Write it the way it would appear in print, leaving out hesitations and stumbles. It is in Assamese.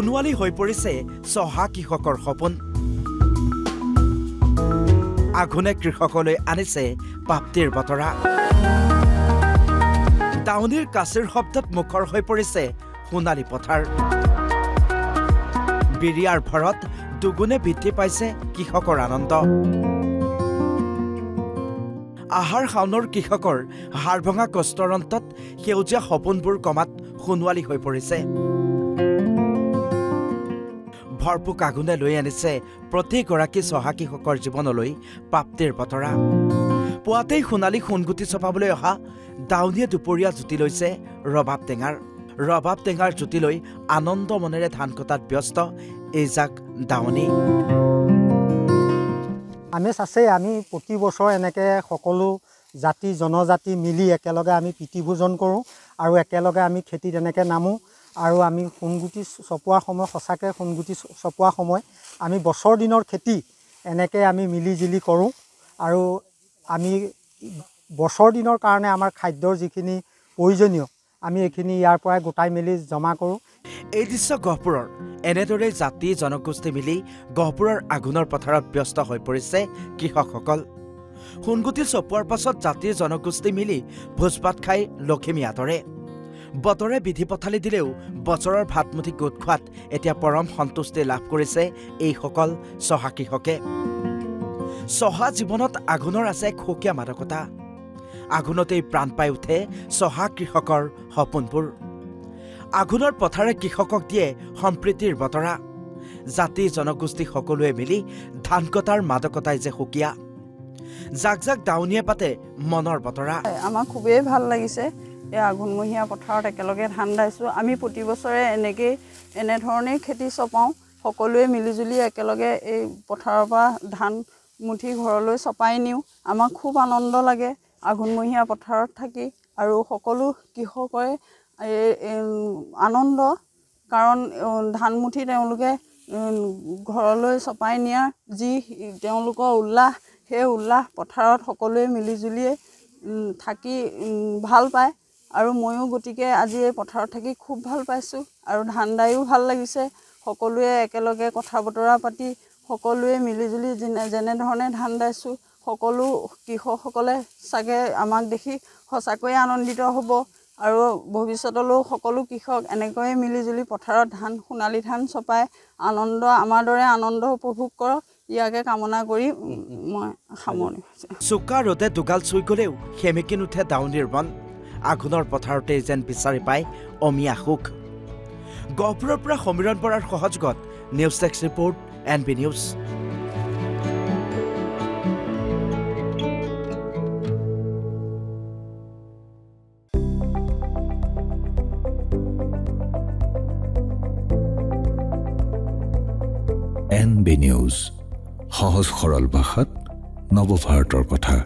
সোণোৱালী হৈ পৰিছে চহা কৃষকৰ সপোন আঘোনে কৃষকলৈ আনিছে প্ৰাপ্তিৰ বতৰা দাউনীৰ কাচিৰ শব্দত মুখৰ হৈ পৰিছে সোণালী পথাৰ বিৰিয়াৰ ভৰত দুগুণে বৃদ্ধি পাইছে কৃষকৰ আনন্দ আহাৰ শাওনৰ কৃষকৰ হাড় ভঙা কষ্টৰ অন্তত সেউজীয়া সপোনবোৰ কমাত সোণোৱালী হৈ পৰিছে ভৰপূক আগুনে লৈ আনিছে প্ৰতিগৰাকী চহা কৃষকৰ জীৱনলৈ প্ৰাপ্তিৰ বতৰা পুৱাতেই সোণালী সোণগুটি চপাবলৈ অহা দাউনীয়ে দুপৰীয়া জুতি লৈছে ৰবাব টেঙাৰ জুতি লৈ আনন্দ মনেৰে ধান কটাত ব্যস্ত এইজাক দাউনী আমি প্ৰতি বছৰ এনেকৈ সকলো জাতি জনজাতি মিলি একেলগে আমি প্ৰীতিভোজন কৰোঁ আৰু একেলগে আমি খেতিত এনেকৈ নামো আৰু আমি সোণগুটি চপোৱাৰ সময় সঁচাকৈ সোণগুটি চপোৱাৰ সময় আমি বছৰ দিনৰ খেতি এনেকৈ আমি মিলি জুলি কৰোঁ আৰু আমি বছৰ দিনৰ কাৰণে আমাৰ খাদ্যৰ যিখিনি প্ৰয়োজনীয় আমি এইখিনি ইয়াৰ পৰাই গোটাই মেলি জমা কৰোঁ এই দৃশ্য গহপুৰৰ এনেদৰে জাতি জনগোষ্ঠী মিলি গহপুৰৰ আঘোনৰ পথাৰত ব্যস্ত হৈ পৰিছে কৃষকসকল সোণগুটি চপোৱাৰ পাছত জাতি জনগোষ্ঠী মিলি ভোজ ভাত খাই লখিমী আদৰে বতৰে বিধি পথালি দিলেও বছৰৰ ভাতমুঠি গোট খোৱাত এতিয়া পৰম সন্তুষ্টি লাভ কৰিছে এইসকল চহা কৃষকে চহা জীৱনত আঘোনৰ আছে খুকীয়া মাদকতা আঘোনতেই প্ৰাণ পাই উঠে চহা কৃষকৰ সপোনবোৰ আঘোনৰ পথাৰে কৃষকক দিয়ে সম্প্ৰীতিৰ বতৰা জাতি জনগোষ্ঠী সকলোৱে মিলি ধান কটাৰ মাদকতাই যে সুকীয়া জাক জাক দাউনীয়ে পাতে মনৰ বতৰা আমাৰ খুবেই ভাল লাগিছে এই আঘোণমহীয়া পথাৰত একেলগে ধান দাইছোঁ আমি প্ৰতি বছৰে এনেধৰণেই খেতি চপাওঁ সকলোৱে মিলিজুলি একেলগে এই পথাৰৰ পৰা ধান মুঠি ঘৰলৈ চপাই নিওঁ আমাক খুব আনন্দ লাগে আঘোণমহীয়া পথাৰত থাকি আৰু সকলো কৃষকৰে আনন্দ কাৰণ ধান মুঠি তেওঁলোকে ঘৰলৈ চপাই নিয়াৰ যি তেওঁলোকৰ উল্লাস সেই উল্লাস পথাৰত সকলোৱে মিলিজুলিয়ে থাকি ভাল পায় আৰু ময়ো গতিকে আজি এই পথাৰত থাকি খুব ভাল পাইছোঁ আৰু ধান দাইও ভাল লাগিছে সকলোৱে একেলগে কথা বতৰা পাতি সকলোৱে মিলিজুলি যেনেধৰণে ধান দাইছোঁ সকলো কৃষকসকলে চাগে আমাক দেখি সঁচাকৈয়ে আনন্দিত হ'ব আৰু ভৱিষ্যতলৈও সকলো কৃষক এনেকৈয়ে মিলিজুলি পথাৰত ধান সোণালী ধান চপাই আমাৰ দৰে আনন্দ উপভোগ কৰক ইয়াকে কামনা কৰি মই সামৰণি চোকা ৰ'দে দুগাল চুই গ'লেও সেমেকি নুঠে দাউনীৰ মন আঘোনৰ পথাৰতে যেন বিচাৰি পায় অমিয়া সুখ গহপুৰৰ পৰা সমীৰণ বৰাৰ সহযোগত news desk report NB news NB news সহজ সৰল ভাষাত নৱভাৰতৰ কথা